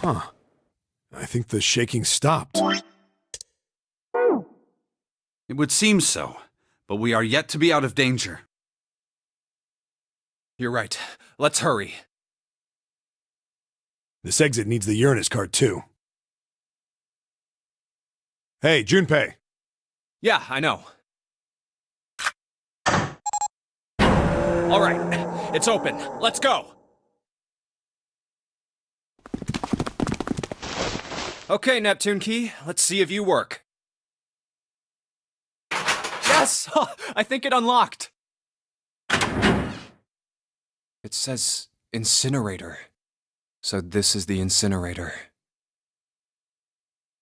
Huh. I think the shaking stopped. It would seem so, but we are yet to be out of danger. You're right. Let's hurry. This exit needs the Uranus card, too. Hey, Junpei. Yeah, I know. All right, it's open. Let's go. Okay, Neptune Key, let's see if you work. Yes! I think it unlocked. It says Incinerator. So this is the incinerator.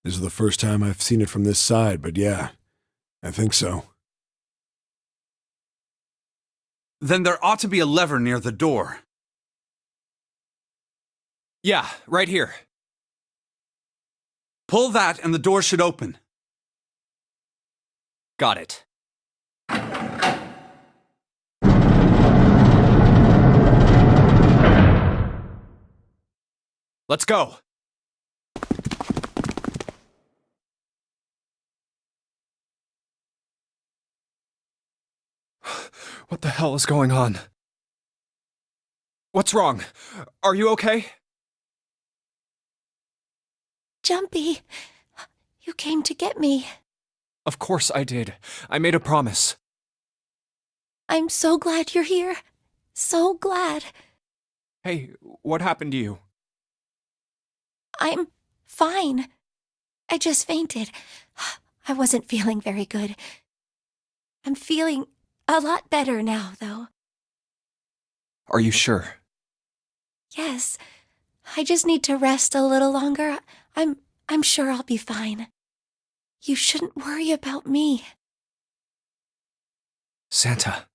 This is the first time I've seen it from this side, but yeah, I think so. Then there ought to be a lever near the door. Yeah, right here. Pull that and the door should open. Got it. Let's go. What the hell is going on? What's wrong? Are you okay? Jumpy, you came to get me. Of course I did. I made a promise. I'm so glad you're here. So glad. Hey, what happened to you? I'm fine. I just fainted. I wasn't feeling very good. I'm feeling a lot better now, though. Are you sure? Yes. I just need to rest a little longer. I'm sure I'll be fine. You shouldn't worry about me. Santa.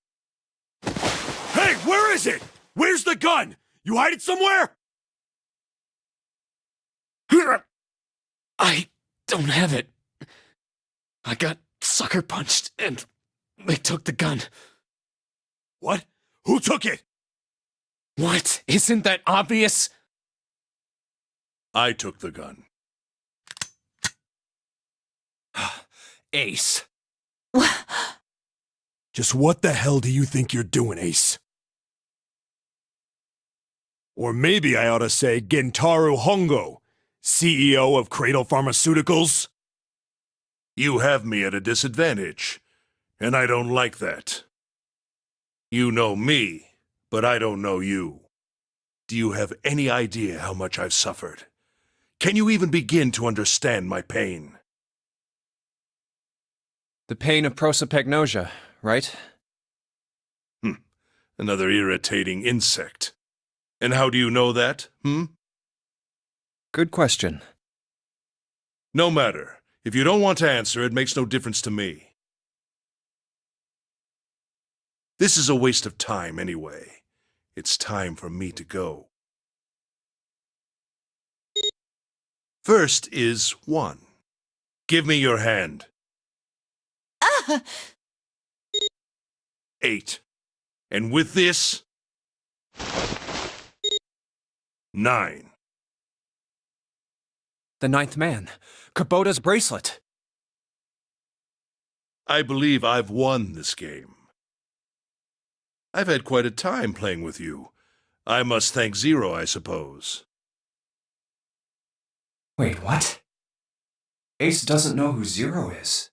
Hey, where is it? Where's the gun? You hide it somewhere? I don't have it. I got sucker punched and they took the gun. What? Who took it? What? Isn't that obvious? I took the gun. Ace. Just what the hell do you think you're doing, Ace? Or maybe I ought to say Gentaro Hongo, CEO of Cradle Pharmaceuticals? You have me at a disadvantage, and I don't like that. You know me, but I don't know you. Do you have any idea how much I've suffered? Can you even begin to understand my pain? The pain of prosopagnosia, right? Another irritating insect. And how do you know that, Good question. No matter. If you don't want to answer, it makes no difference to me. This is a waste of time anyway. It's time for me to go. First is 1. Give me your hand. 8. And with this, 9. The ninth man. Kubota's bracelet. I believe I've won this game. I've had quite a time playing with you. I must thank Zero, I suppose. Wait, what? Ace doesn't know who Zero is.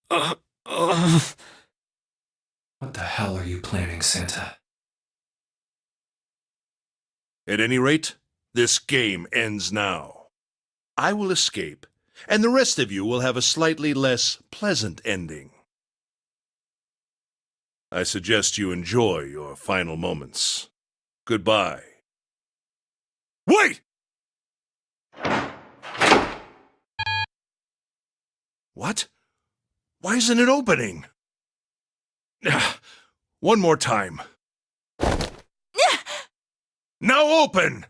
What the hell are you planning, Santa? At any rate, this game ends now. I will escape, and the rest of you will have a slightly less pleasant ending. I suggest you enjoy your final moments. Goodbye. Wait! What? Why isn't it opening? One more time. Now open!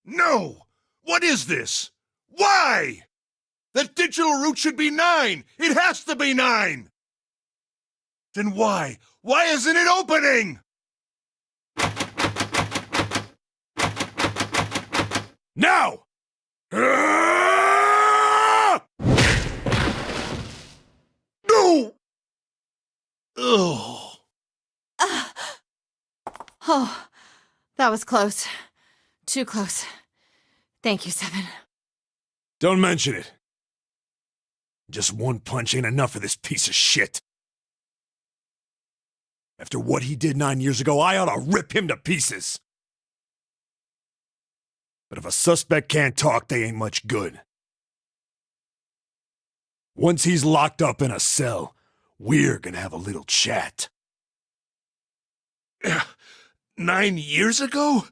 No! What is this? Why? That digital root should be 9! It has to be 9! Then why? Why isn't it opening? Now! Ah! No! Ugh. Oh, that was close. Too close. Thank you, Seven. Don't mention it. Just one punch ain't enough for this piece of shit. After what he did 9 years ago, I ought to rip him to pieces. But if a suspect can't talk, they ain't much good. Once he's locked up in a cell, we're gonna have a little chat. 9 years ago?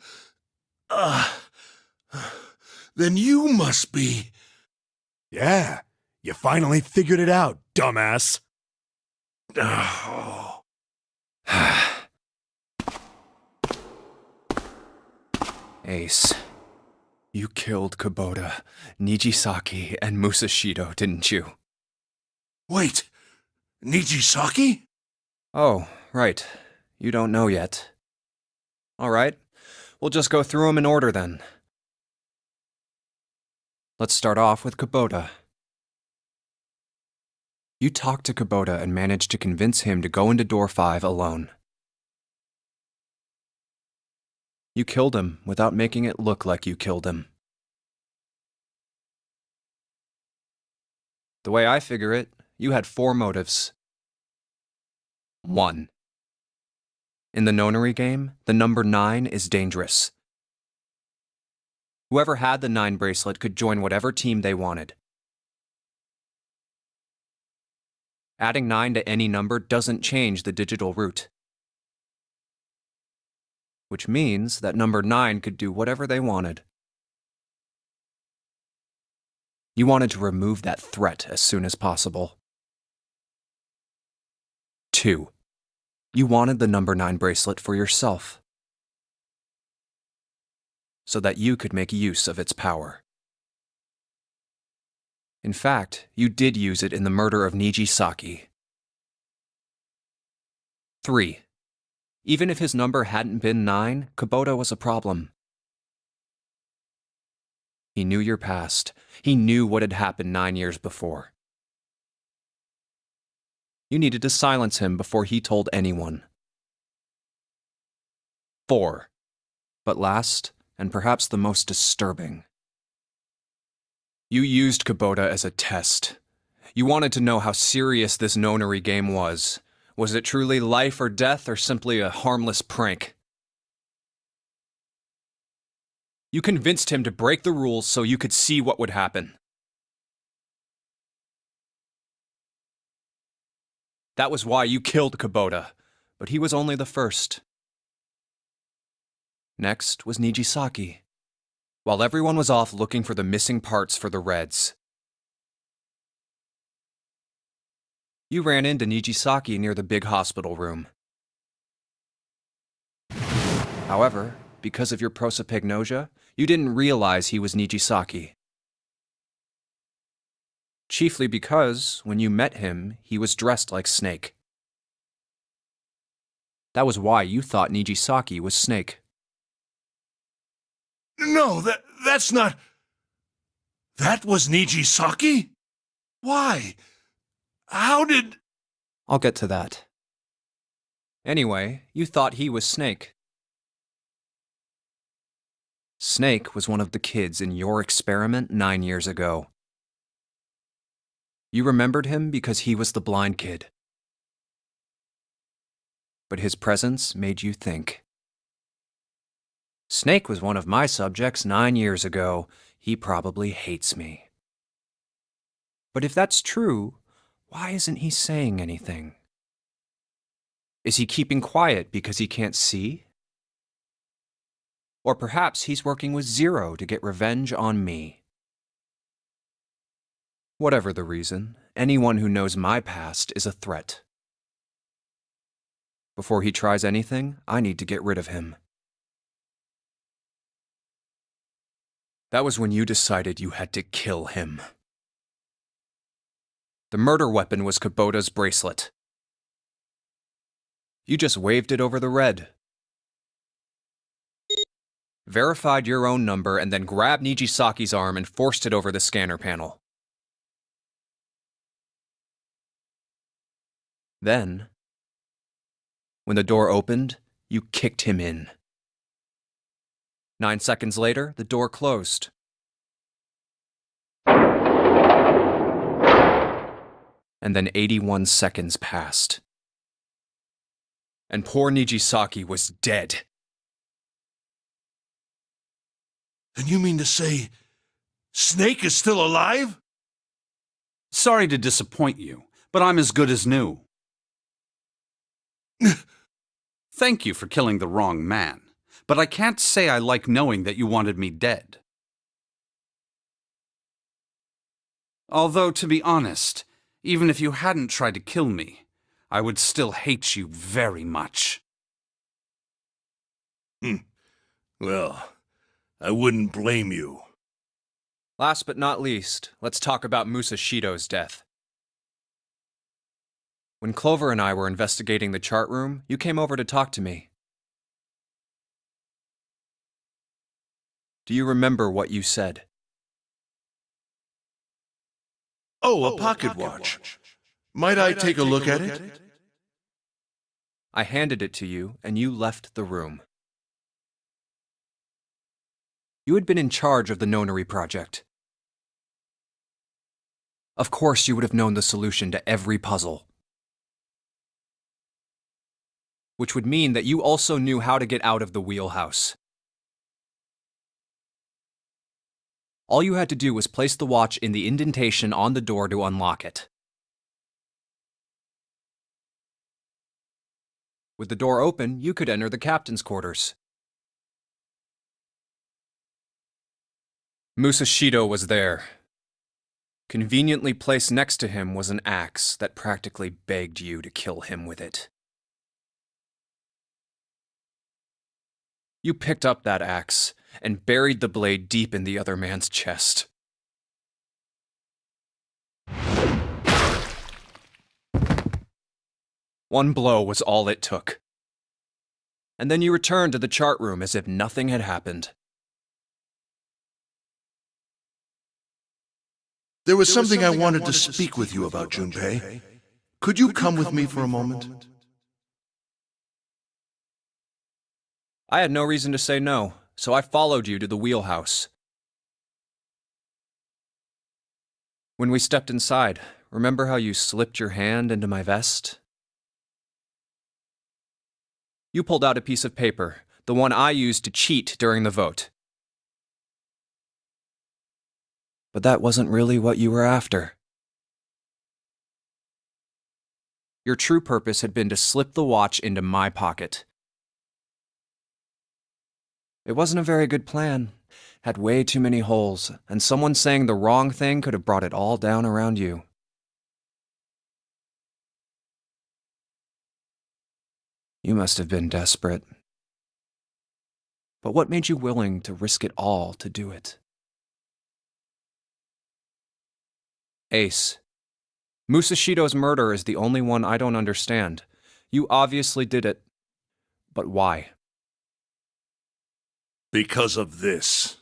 Then you must be... Yeah, you finally figured it out, dumbass. Oh. Ace, you killed Kubota, Nijisaki, and Musashido, didn't you? Wait, Nijisaki? Oh, right. You don't know yet. All right. We'll just go through them in order then. Let's start off with Kubota. You talked to Kubota and managed to convince him to go into door 5 alone. You killed him without making it look like you killed him. The way I figure it, you had 4 motives. 1. In the nonary game, the number 9 is dangerous. Whoever had the 9 bracelet could join whatever team they wanted. Adding 9 to any number doesn't change the digital root. Which means that number 9 could do whatever they wanted. You wanted to remove that threat as soon as possible. 2. You wanted the number 9 bracelet for yourself, so that you could make use of its power. In fact, you did use it in the murder of Nijisaki. 3. Even if his number hadn't been 9, Kubota was a problem. He knew your past. He knew what had happened 9 years before. You needed to silence him before he told anyone. 4. But last, and perhaps the most disturbing. You used Kubota as a test. You wanted to know how serious this nonary game was. Was it truly life or death, or simply a harmless prank? You convinced him to break the rules so you could see what would happen. That was why you killed Kubota, but he was only the first. Next was Nijisaki, while everyone was off looking for the missing parts for the Reds. You ran into Nijisaki near the big hospital room. However, because of your prosopagnosia, you didn't realize he was Nijisaki. Chiefly because, when you met him, he was dressed like Snake. That was why you thought Nijisaki was Snake. No, that's not... That was Nijisaki? Why? How did... I'll get to that. Anyway, you thought he was Snake. Snake was one of the kids in your experiment 9 years ago. You remembered him because he was the blind kid. But his presence made you think. Snake was one of my subjects 9 years ago. He probably hates me. But if that's true, why isn't he saying anything? Is he keeping quiet because he can't see? Or perhaps he's working with Zero to get revenge on me. Whatever the reason, anyone who knows my past is a threat. Before he tries anything, I need to get rid of him. That was when you decided you had to kill him. The murder weapon was Kubota's bracelet. You just waved it over the red. Verified your own number and then grabbed Nijisaki's arm and forced it over the scanner panel. Then, when the door opened, you kicked him in. 9 seconds later, the door closed. And then 81 seconds passed. And poor Nijisaki was dead. Then you mean to say Snake is still alive? Sorry to disappoint you, but I'm as good as new. Thank you for killing the wrong man, but I can't say I like knowing that you wanted me dead. Although, to be honest, even if you hadn't tried to kill me, I would still hate you very much. Well, I wouldn't blame you. Last but not least, let's talk about Musashido's death. When Clover and I were investigating the chart room, you came over to talk to me. Do you remember what you said? Oh, a pocket watch. Might I take a look at it? I handed it to you, and you left the room. You had been in charge of the Nonary project. Of course, you would have known the solution to every puzzle. Which would mean that you also knew how to get out of the wheelhouse. All you had to do was place the watch in the indentation on the door to unlock it. With the door open, you could enter the captain's quarters. Musashido was there. Conveniently placed next to him was an axe that practically begged you to kill him with it. You picked up that axe and buried the blade deep in the other man's chest. One blow was all it took. And then you returned to the chart room as if nothing had happened. There was something I wanted to speak with you about, Junpei. Could you come with me for a moment? I had no reason to say no, so I followed you to the wheelhouse. When we stepped inside, remember how you slipped your hand into my vest? You pulled out a piece of paper, the one I used to cheat during the vote. But that wasn't really what you were after. Your true purpose had been to slip the watch into my pocket. It wasn't a very good plan. Had way too many holes, and someone saying the wrong thing could have brought it all down around you. You must have been desperate. But what made you willing to risk it all to do it? Ace, Musashido's murder is the only one I don't understand. You obviously did it. But why? Because of this.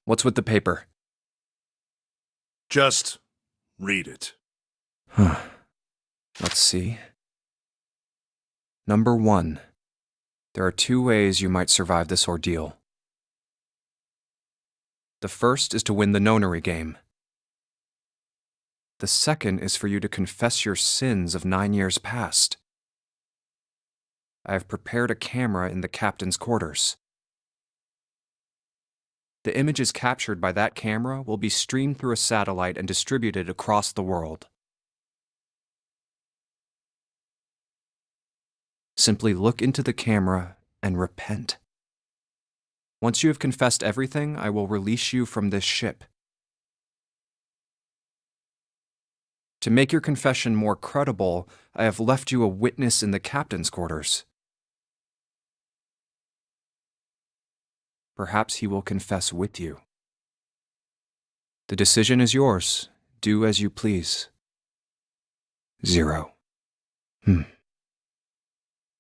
What's with the paper? Just read it. Let's see. Number 1. There are 2 ways you might survive this ordeal. The first is to win the Nonary game. The second is for you to confess your sins of 9 years past. I have prepared a camera in the captain's quarters. The images captured by that camera will be streamed through a satellite and distributed across the world. Simply look into the camera and repent. Once you have confessed everything, I will release you from this ship. To make your confession more credible, I have left you a witness in the captain's quarters. Perhaps he will confess with you. The decision is yours. Do as you please. 0.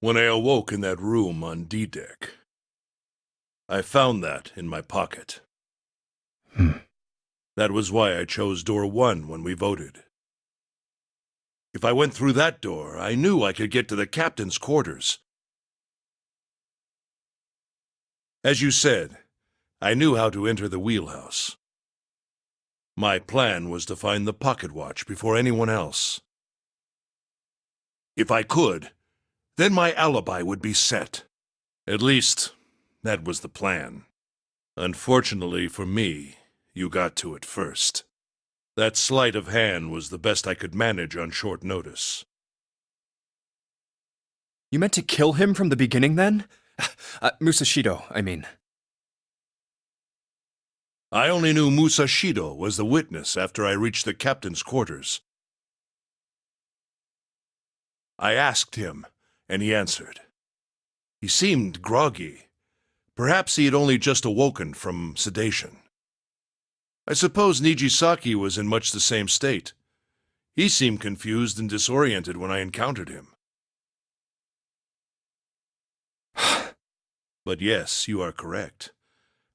When I awoke in that room on D-Deck, I found that in my pocket. That was why I chose door 1 when we voted. If I went through that door, I knew I could get to the captain's quarters. As you said, I knew how to enter the wheelhouse. My plan was to find the pocket watch before anyone else. If I could, then my alibi would be set. At least, that was the plan. Unfortunately for me, you got to it first. That sleight of hand was the best I could manage on short notice. You meant to kill him from the beginning, then? Musashido, I mean. I only knew Musashido was the witness after I reached the captain's quarters. I asked him, and he answered. He seemed groggy. Perhaps he had only just awoken from sedation. I suppose Nijisaki was in much the same state. He seemed confused and disoriented when I encountered him. But yes, you are correct.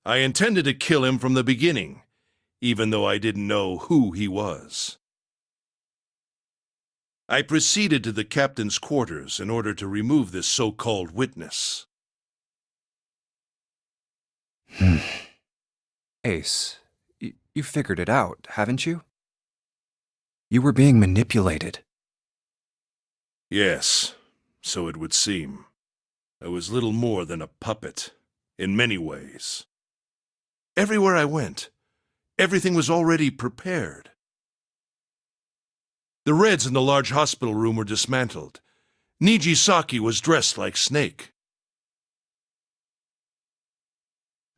I intended to kill him from the beginning, even though I didn't know who he was. I proceeded to the captain's quarters in order to remove this so-called witness. Ace, you figured it out, haven't you? You were being manipulated. Yes, so it would seem. I was little more than a puppet, in many ways. Everywhere I went, everything was already prepared. The Reds in the large hospital room were dismantled. Nijisaki was dressed like Snake.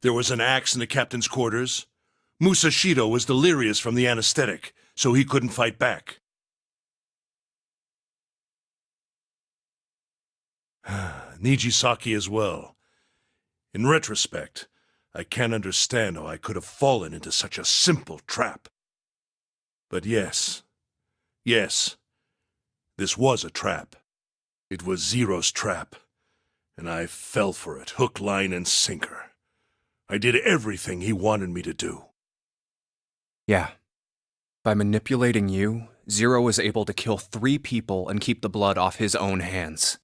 There was an axe in the captain's quarters. Musashido was delirious from the anesthetic, so he couldn't fight back. Nijisaki as well. In retrospect, I can't understand how I could have fallen into such a simple trap. But yes, this was a trap. It was Zero's trap, and I fell for it, hook, line, and sinker. I did everything he wanted me to do. Yeah. By manipulating you, Zero was able to kill 3 people and keep the blood off his own hands.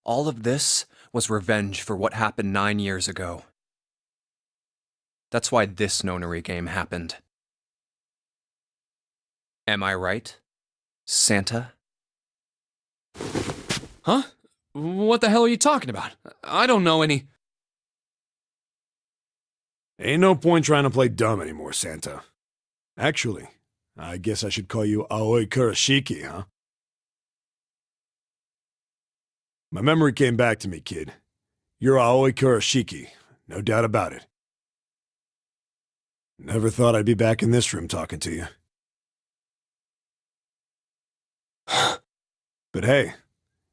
All of this was revenge for what happened 9 years ago. That's why this nonary game happened. Am I right, Santa? Huh? What the hell are you talking about? I don't know any... Ain't no point trying to play dumb anymore, Santa. Actually, I guess I should call you Aoi Kurashiki, huh? My memory came back to me, kid. You're Aoi Kurashiki, no doubt about it. Never thought I'd be back in this room talking to you. But hey,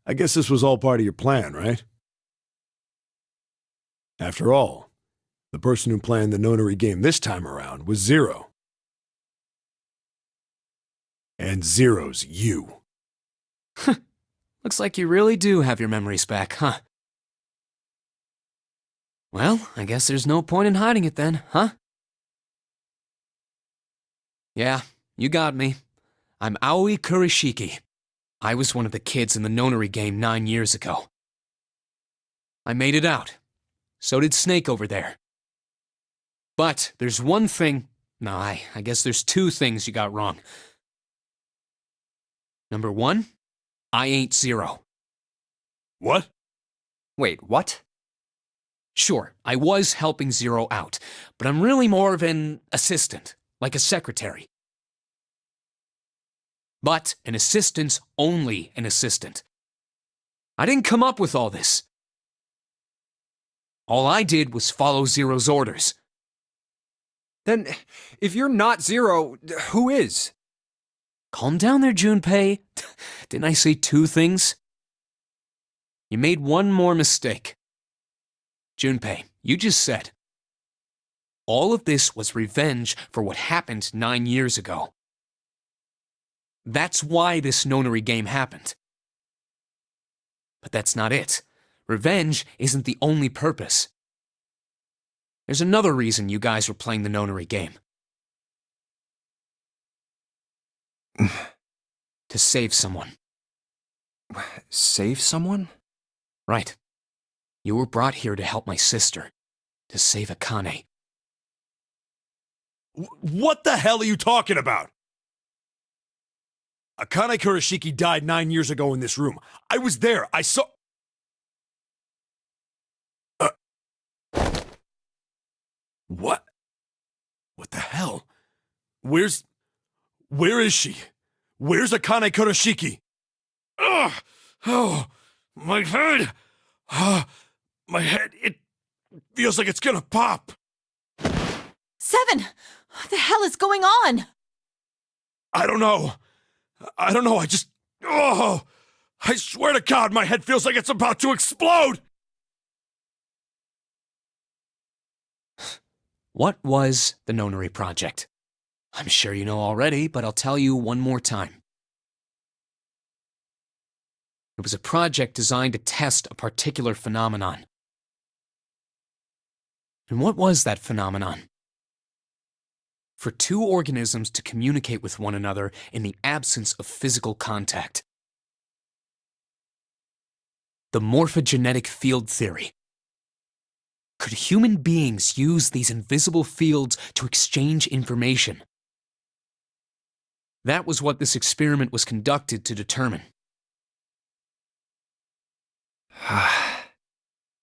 I guess this was all part of your plan, right? After all, the person who planned the nonary game this time around was Zero. And Zero's you. Looks like you really do have your memories back, huh? Well, I guess there's no point in hiding it then, huh? Yeah, you got me. I'm Aoi Kurashiki. I was one of the kids in the nonary game 9 years ago. I made it out. So did Snake over there. But there's one thing... No, I guess there's 2 things you got wrong. Number 1, I ain't Zero. What? Wait, what? Sure, I was helping Zero out, but I'm really more of an assistant, like a secretary. But an assistant's only an assistant. I didn't come up with all this. All I did was follow Zero's orders. Then, if you're not Zero, who is? Calm down there, Junpei. Didn't I say 2 things? You made one more mistake. Junpei, you just said. All of this was revenge for what happened 9 years ago. That's why this nonary game happened. But that's not it. Revenge isn't the only purpose. There's another reason you guys were playing the nonary game. To save someone. Save someone? Right. You were brought here to help my sister. To save Akane. What the hell are you talking about? Akane Kurashiki died 9 years ago in this room. I was there. I saw... What? What the hell? Where is she? Where's Akane Kurashiki? Ugh! Oh, my head! My head, it feels like it's gonna pop. 7! What the hell is going on? I don't know. I just... Oh! I swear to God, my head feels like it's about to explode! What was the Nonary Project? I'm sure you know already, but I'll tell you one more time. It was a project designed to test a particular phenomenon. And what was that phenomenon? For two organisms to communicate with one another in the absence of physical contact. The morphogenetic field theory. Could human beings use these invisible fields to exchange information? That was what this experiment was conducted to determine.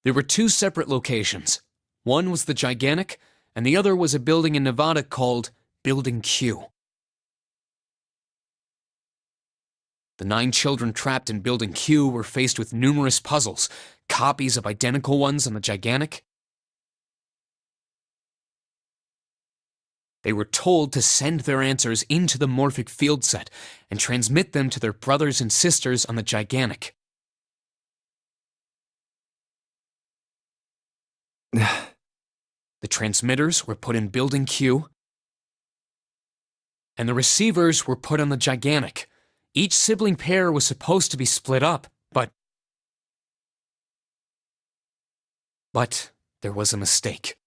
There were two separate locations. One was the Gigantic, and the other was a building in Nevada called Building Q. The 9 children trapped in Building Q were faced with numerous puzzles, copies of identical ones on the Gigantic. They were told to send their answers into the morphic field set and transmit them to their brothers and sisters on the Gigantic. The transmitters were put in Building Q, and the receivers were put on the Gigantic. Each sibling pair was supposed to be split up, but there was a mistake.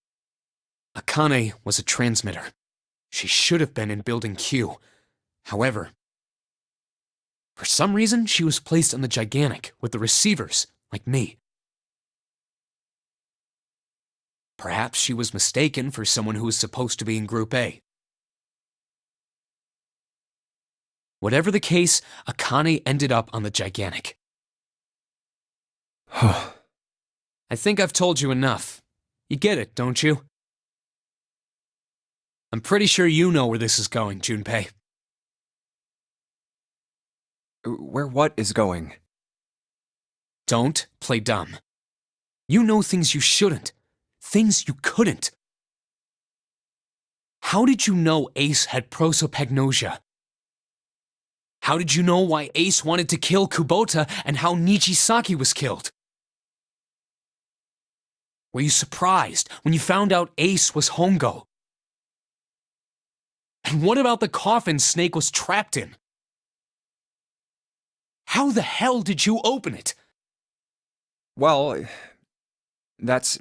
Akane was a transmitter. She should have been in Building Q. However, for some reason, she was placed on the Gigantic with the receivers, like me. Perhaps she was mistaken for someone who was supposed to be in Group A. Whatever the case, Akane ended up on the Gigantic. I think I've told you enough. You get it, don't you? I'm pretty sure you know where this is going, Junpei. Where what is going? Don't play dumb. You know things you shouldn't. Things you couldn't. How did you know Ace had prosopagnosia? How did you know why Ace wanted to kill Kubota and how Nijisaki was killed? Were you surprised when you found out Ace was Hongo? And what about the coffin Snake was trapped in? How the hell did you open it? Well, that's...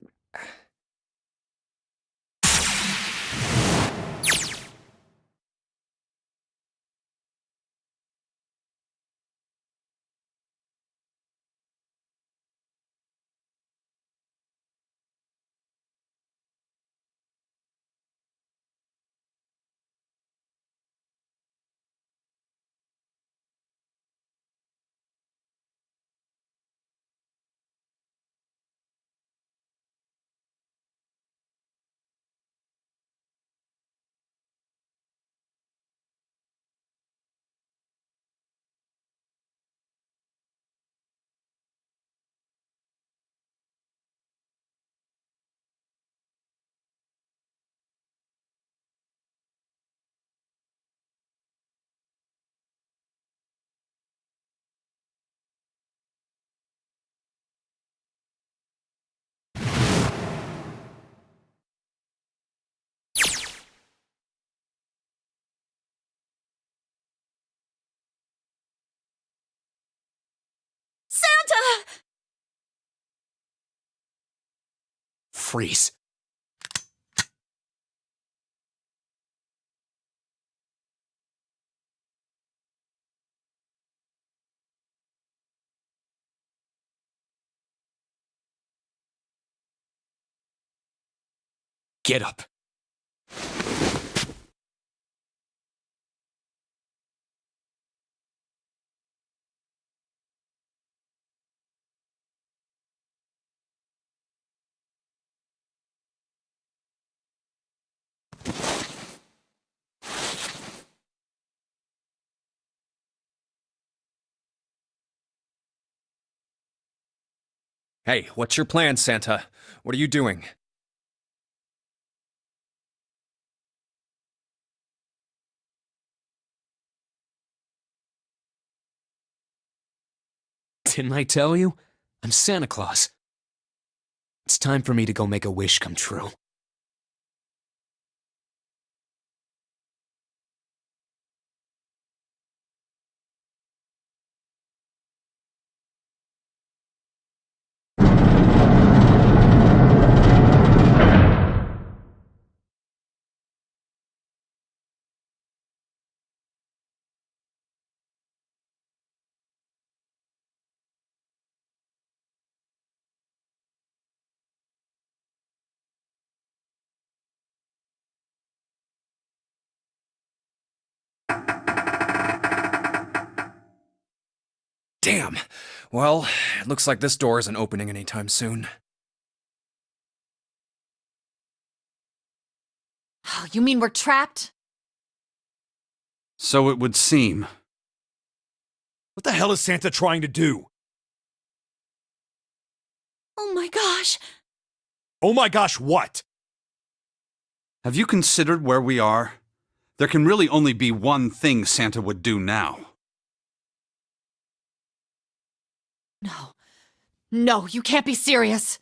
freeze. Get up. Hey, what's your plan, Santa? What are you doing? Didn't I tell you? I'm Santa Claus. It's time for me to go make a wish come true. Damn. Well, it looks like this door isn't opening anytime soon. Oh, you mean we're trapped? So it would seem. What the hell is Santa trying to do? Oh my gosh! Oh my gosh, what? Have you considered where we are? There can really only be one thing Santa would do now. No. No, you can't be serious.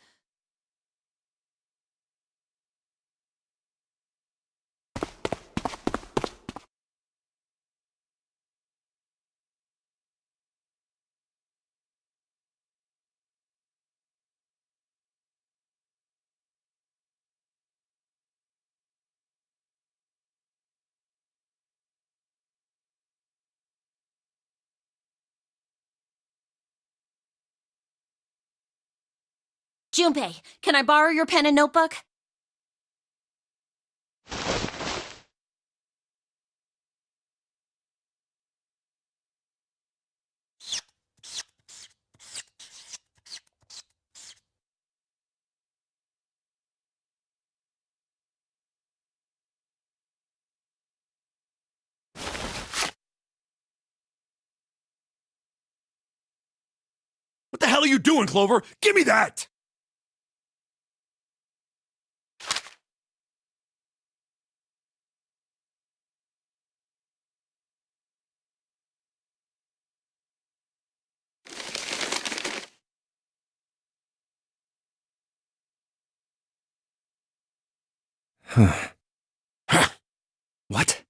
Junpei, can I borrow your pen and notebook? What the hell are you doing, Clover? Give me that! What?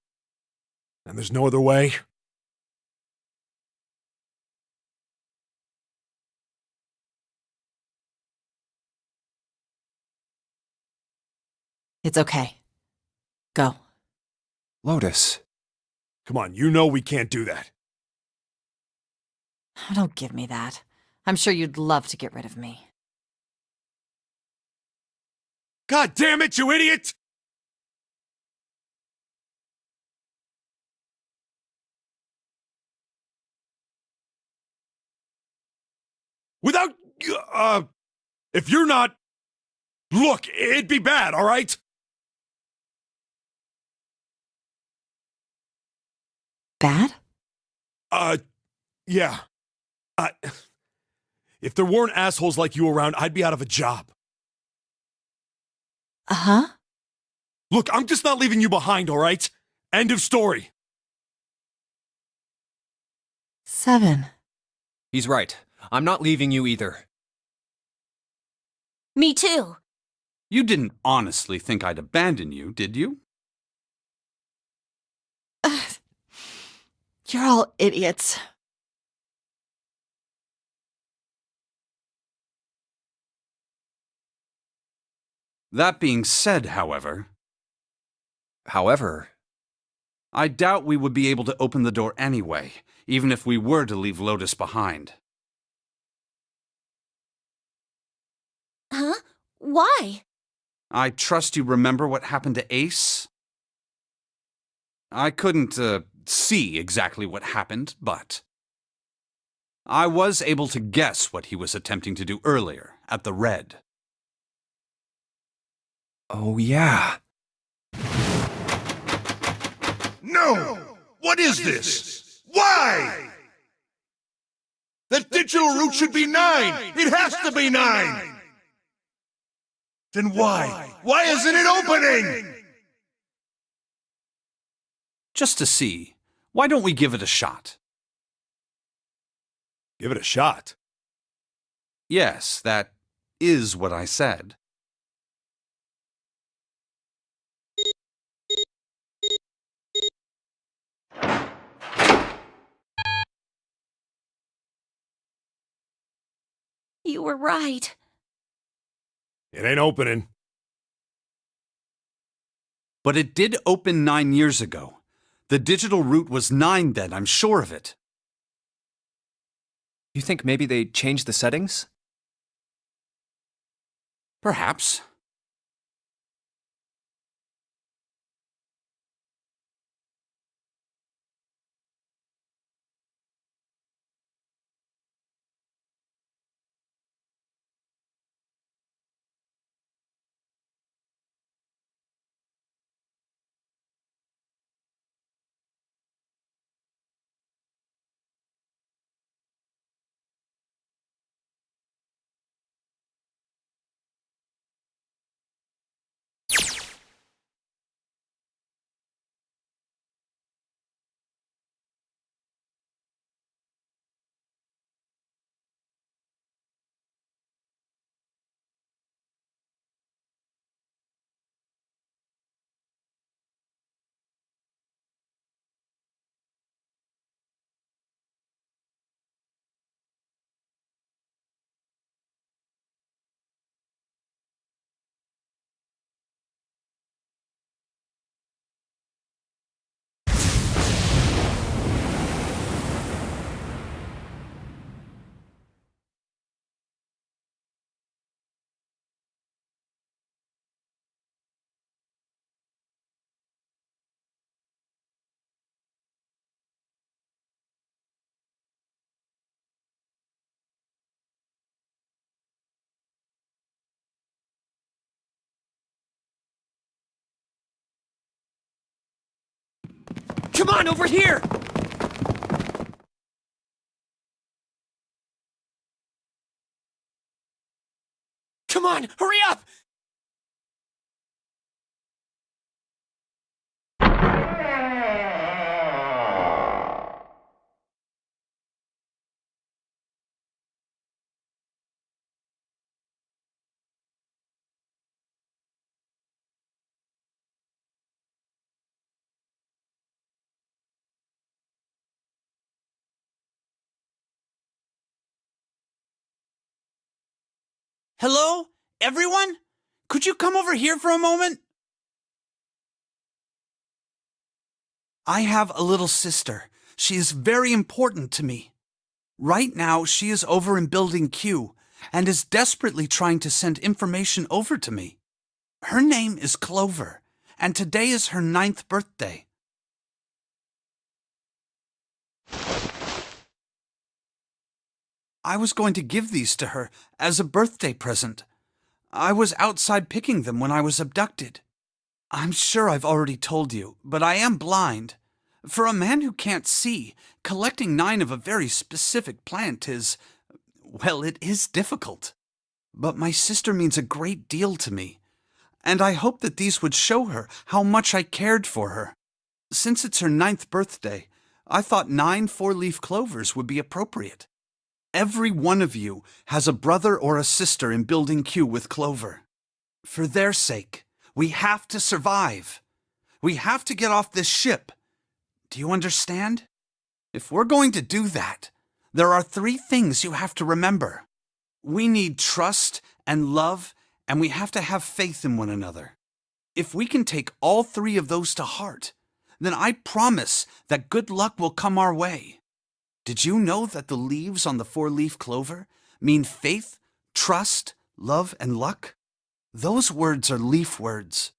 And there's no other way? It's okay. Go. Lotus. Come on, you know we can't do that. Oh, don't give me that. I'm sure you'd love to get rid of me. God damn it, you idiot! Without, if you're not, look, it'd be bad, all right? Bad? Yeah. If there weren't assholes like you around, I'd be out of a job. Uh-huh. Look, I'm just not leaving you behind, all right? End of story. 7. He's right. I'm not leaving you either. Me too. You didn't honestly think I'd abandon you, did you? You're all idiots. That being said, however, However, I doubt we would be able to open the door anyway, even if we were to leave Lotus behind. Huh? Why? I trust you remember what happened to Ace? I couldn't, see exactly what happened, but I was able to guess what he was attempting to do earlier at the Red. oh yeah. No! What is this? Why? The digital root should be 9! It has to be 9! Then why? Why isn't it opening? Just to see, why don't we give it a shot? Give it a shot. Yes, that is what I said. You were right. It ain't opening. But it did open 9 years ago. The digital root was 9 then, I'm sure of it. You think maybe they changed the settings? Perhaps. Come on, over here! Come on, hurry up! Hello? Everyone? Could you come over here for a moment? I have a little sister. She is very important to me. Right now, she is over in Building Q and is desperately trying to send information over to me. Her name is Clover, and today is her 9th birthday. I was going to give these to her as a birthday present. I was outside picking them when I was abducted. I'm sure I've already told you, but I am blind. For a man who can't see, collecting 9 of a very specific plant is, well, it is difficult. But my sister means a great deal to me, and I hope that these would show her how much I cared for her. Since it's her 9th birthday, I thought 9 four-leaf clovers would be appropriate. Every one of you has a brother or a sister in Building Q with Clover. For their sake, we have to survive. We have to get off this ship. Do you understand? If we're going to do that, there are 3 things you have to remember. We need trust and love and we have to have faith in one another. If we can take all three of those to heart, then I promise that good luck will come our way. Did you know that the leaves on the four-leaf clover mean faith, trust, love, and luck? Those words are leaf words.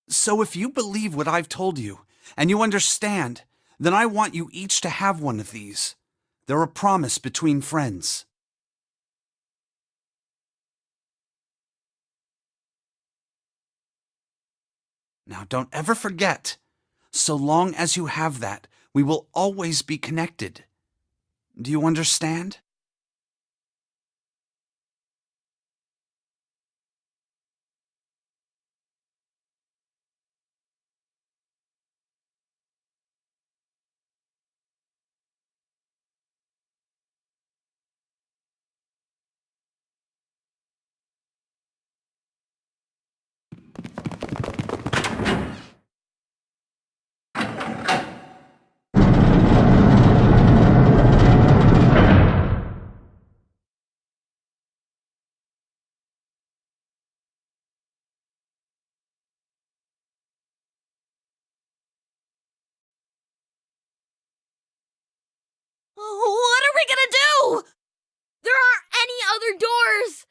So if you believe what I've told you, and you understand, then I want you each to have one of these. They're a promise between friends. Now don't ever forget, so long as you have that, we will always be connected. Do you understand? What are we gonna do? There aren't any other doors!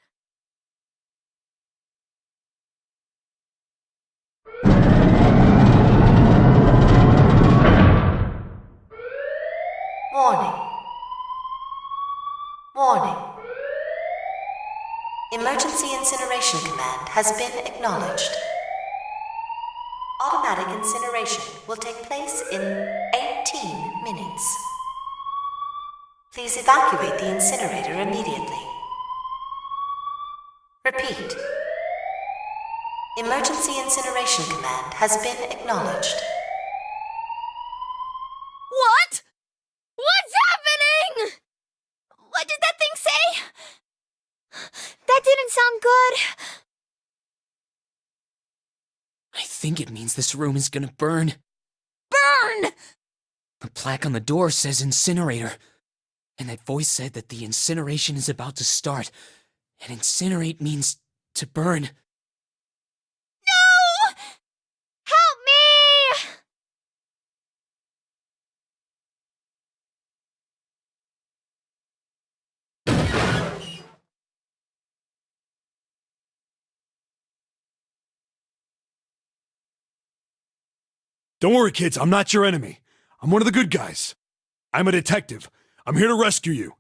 Warning. Warning. Emergency incineration command has been acknowledged. Automatic incineration will take place in 18 minutes. Please evacuate the incinerator immediately. Repeat. Emergency incineration command has been acknowledged. What? What's happening? What did that thing say? That didn't sound good. I think it means this room is gonna burn. Burn! The plaque on the door says Incinerator. And that voice said that the incineration is about to start. And incinerate means to burn. No! Help me! Don't worry, kids. I'm not your enemy. I'm one of the good guys. I'm a detective. I'm here to rescue you.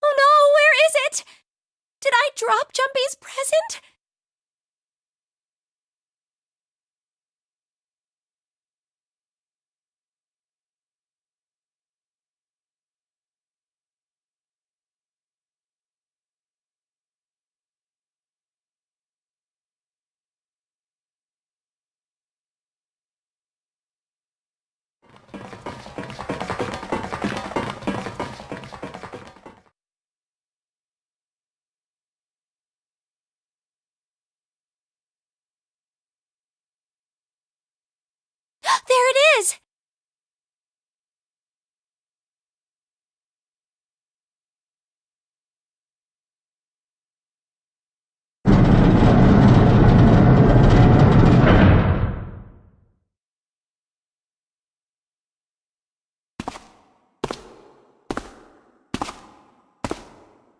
Oh no, where is it? Did I drop Jumpy's present? There it is!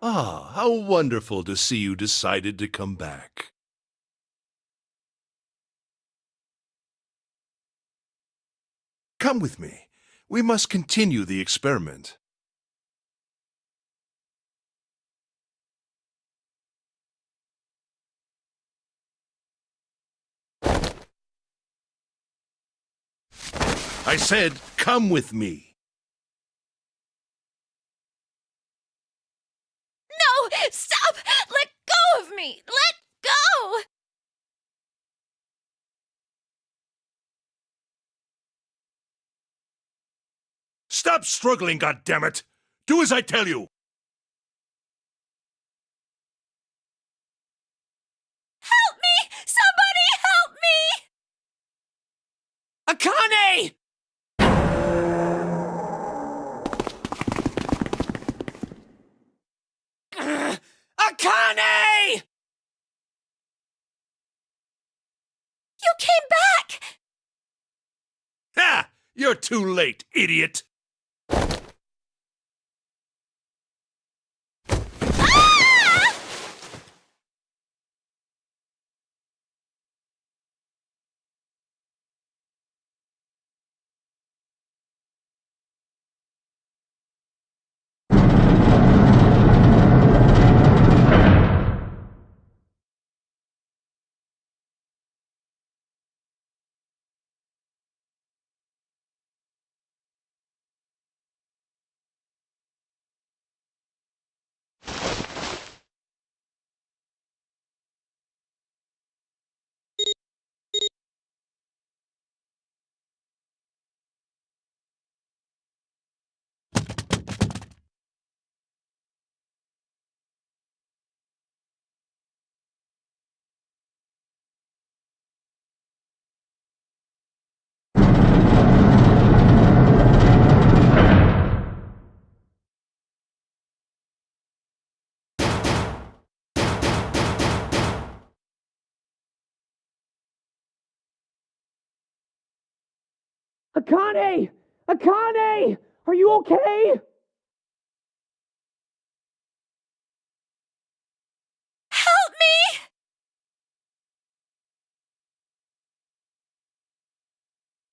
Ah, how wonderful to see you decided to come back. Come with me. We must continue the experiment. I said, come with me. No! Stop! Let go of me! Let go! Stop struggling, goddammit! Do as I tell you! Help me! Somebody help me! Akane! Akane! You came back! Ha! You're too late, idiot! Akane! Akane! Are you okay? Help me!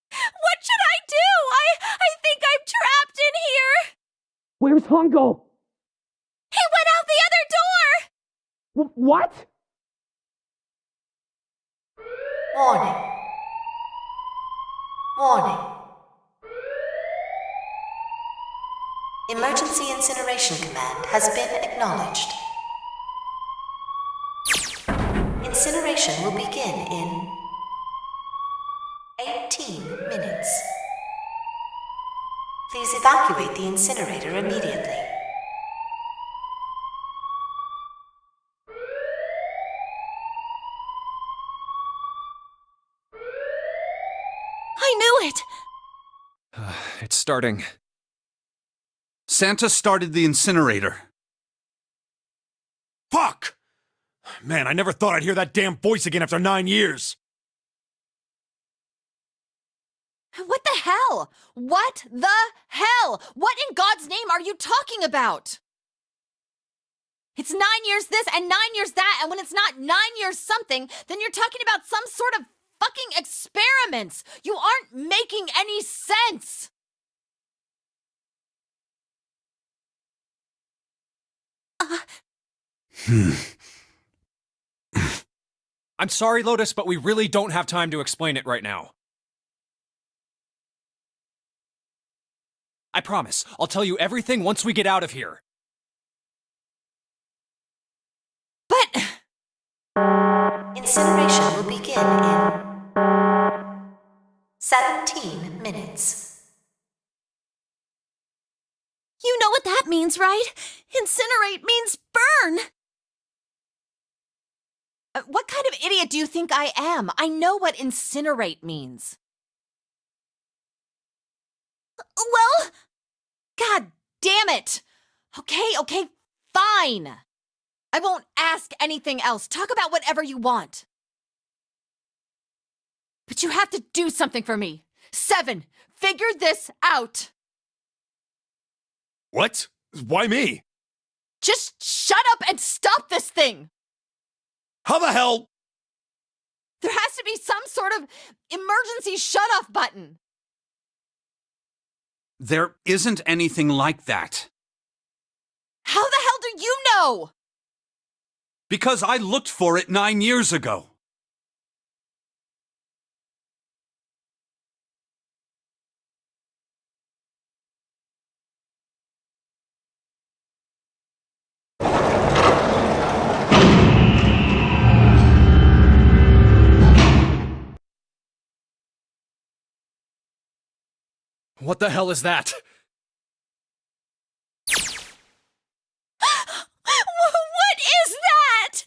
What should I do? I think I'm trapped in here! Where's Hongo? He went out the other door! What? Warning. Warning. Emergency incineration command has been acknowledged. Incineration will begin in 18 minutes. Please evacuate the incinerator immediately. I knew it! It's starting. Santa started the incinerator. Fuck! Man, I never thought I'd hear that damn voice again after 9 years. What the hell? What the hell? What in God's name are you talking about? It's 9 years this and 9 years that, and when it's not 9 years something, then you're talking about some sort of fucking experiments. You aren't making any sense. I'm sorry, Lotus, but we really don't have time to explain it right now. I promise, I'll tell you everything once we get out of here. But Incineration will begin in 17 minutes. you know what that means, right? Incinerate means burn. What kind of idiot do you think I am? I know what incinerate means. Well, God damn it. Okay, fine. I won't ask anything else. Talk about whatever you want. But you have to do something for me. 7, figure this out. What? Why me? Just shut up and stop this thing. How the hell? There has to be some sort of emergency shut-off button. There isn't anything like that. How the hell do you know? Because I looked for it 9 years ago. What the hell is that? What is that?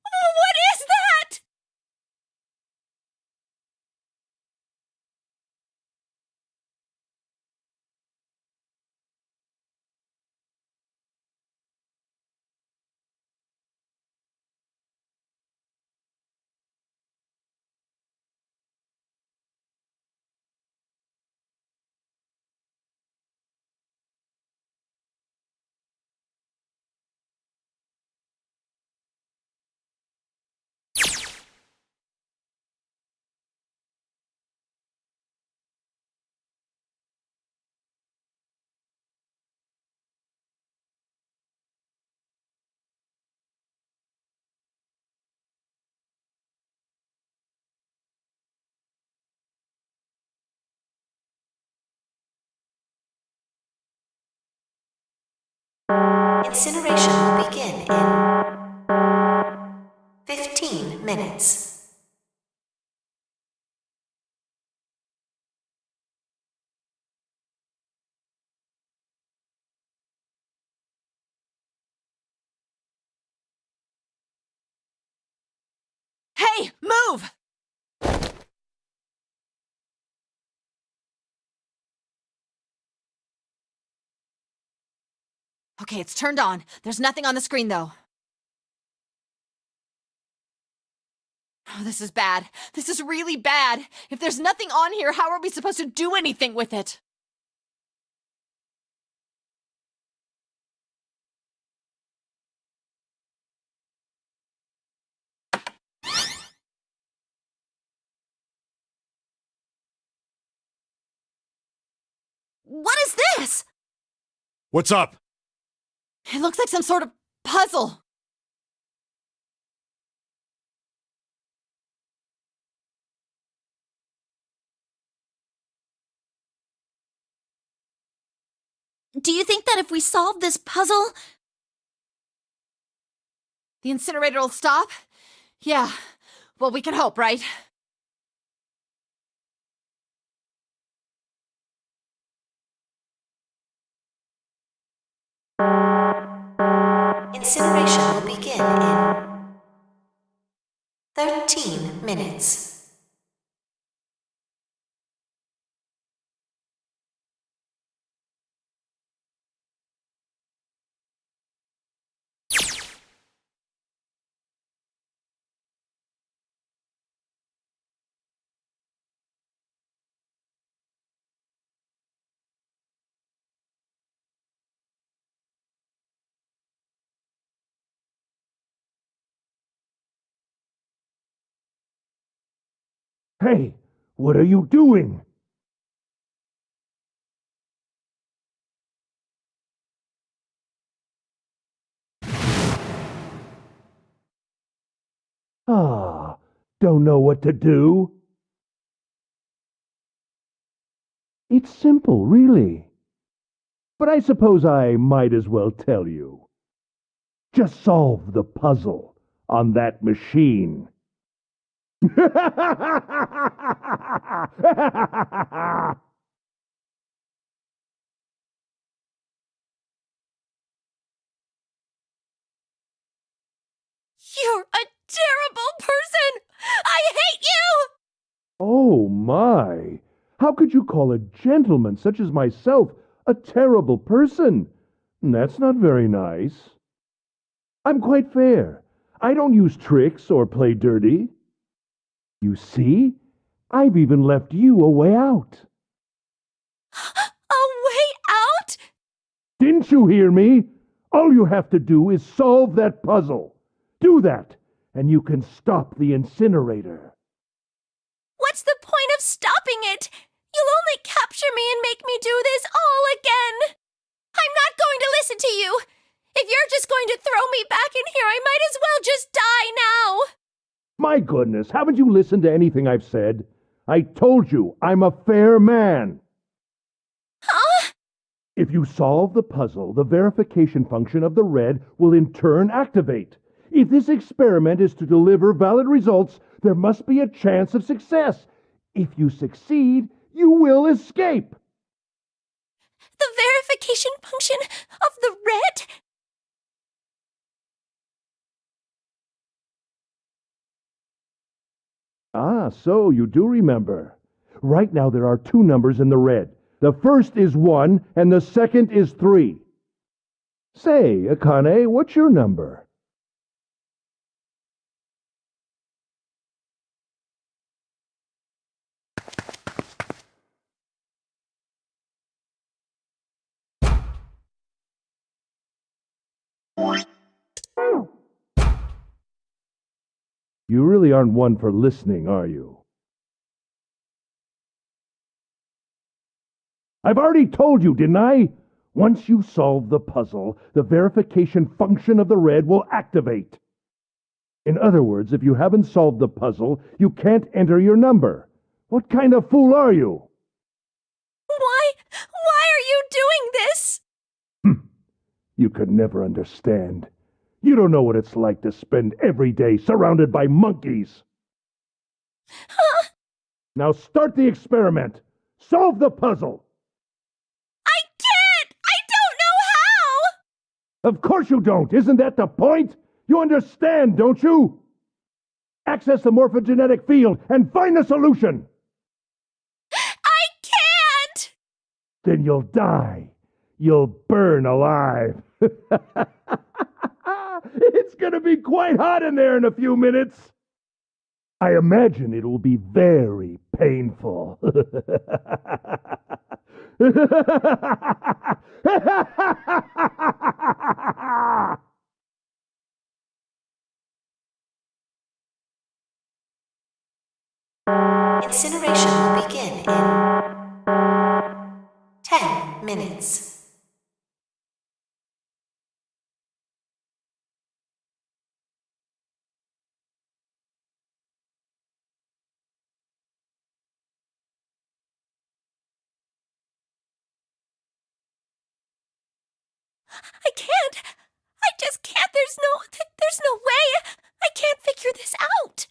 What is that? Incineration will begin in 15 minutes. Hey, move! Okay, it's turned on. There's nothing on the screen, though. Oh, this is bad. This is really bad. If there's nothing on here, how are we supposed to do anything with it? What is this? What's up? It looks like some sort of puzzle. Do you think that if we solve this puzzle... The incinerator will stop? Yeah. Well, we can hope, right? Incineration will begin in 13 minutes. Hey, what are you doing? Ah, don't know what to do? It's simple, really. But I suppose I might as well tell you. Just solve the puzzle on that machine. You're a terrible person! I hate you! Oh, my. How could you call a gentleman such as myself a terrible person? That's not very nice. I'm quite fair. I don't use tricks or play dirty. You see, I've even left you a way out. A way out? Didn't you hear me? All you have to do is solve that puzzle. Do that, and you can stop the incinerator. What's the point of stopping it? You'll only capture me and make me do this all again. I'm not going to listen to you. If you're just going to throw me back in here, I might as well just die now. My goodness, haven't you listened to anything I've said? I told you I'm a fair man. Huh? If you solve the puzzle, the verification function of the red will in turn activate. If this experiment is to deliver valid results, there must be a chance of success. If you succeed, you will escape. the verification function of the red? Ah, so you do remember. Right now there are two numbers in the red. The first is 1 and the second is 3. Say, Akane, what's your number? You really aren't one for listening, are you? I've already told you, didn't I? Once you solve the puzzle, the verification function of the red will activate. In other words, if you haven't solved the puzzle, you can't enter your number. What kind of fool are you? Why are you doing this? You could never understand. You don't know what it's like to spend every day surrounded by monkeys. Huh? Now start the experiment. Solve the puzzle. I can't! I don't know how! Of course you don't. Isn't that the point? You understand, don't you? Access the morphogenetic field and find the solution. I can't! Then you'll die. You'll burn alive. It's gonna be quite hot in there in a few minutes. I imagine it will be very painful. Incineration will begin in 10 minutes. I can't! I just can't! There's no way! I can't figure this out!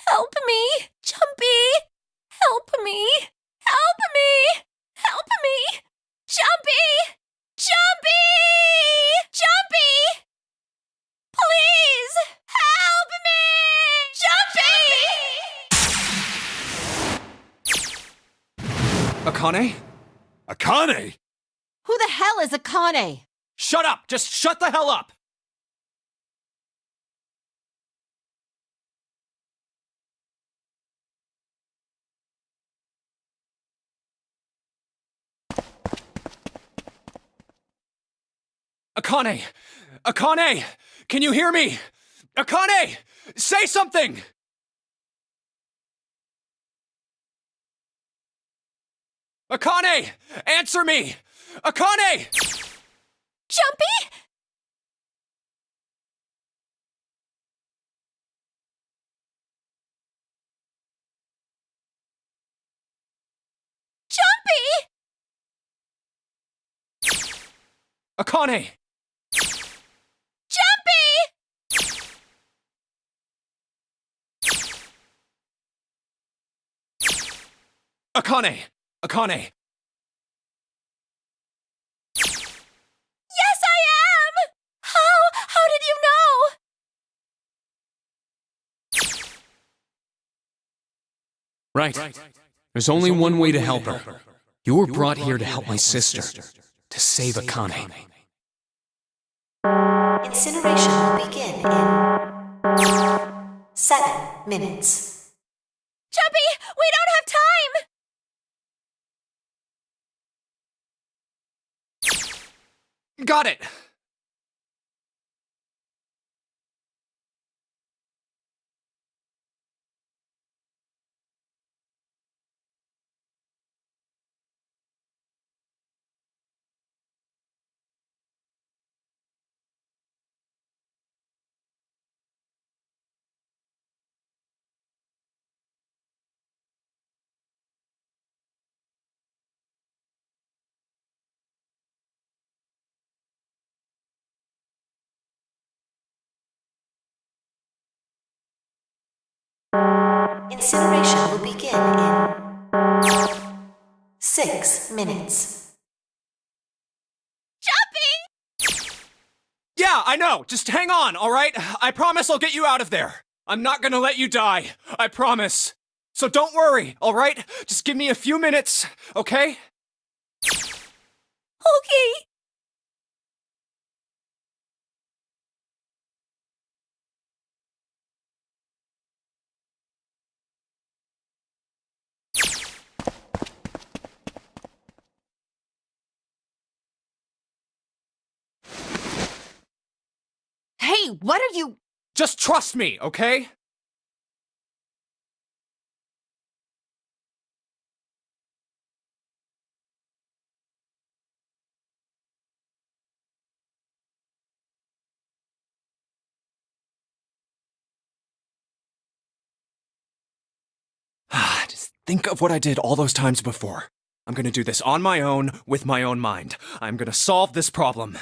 Help me! Jumpy! Help me! Help me! Help me! Jumpy! Jumpy! Jumpy! Please! Help me! Jumpy! Akane? Akane! Who the hell is Akane? Shut up! Just shut the hell up! Akane! Akane! Can you hear me? Akane! Say something! Akane! Answer me! Akane! Jumpy? Jumpy! Akane! Jumpy! Akane! Akane! Yes, I am! How did you know? Right. There's only one way to help her. You were brought here to help my sister. To save Akane. Incineration will begin in 7 minutes. Jumpy, we don't have time! Got it! Incineration will begin in 6 minutes. Yeah, I know. Just hang on, all right? I promise I'll get you out of there. I'm not gonna let you die. I promise. So don't worry, all right? Just give me a few minutes, okay? Okay. Hey, what are you? Just trust me, okay? Just think of what I did all those times before. I'm gonna do this on my own, with my own mind. I'm gonna solve this problem.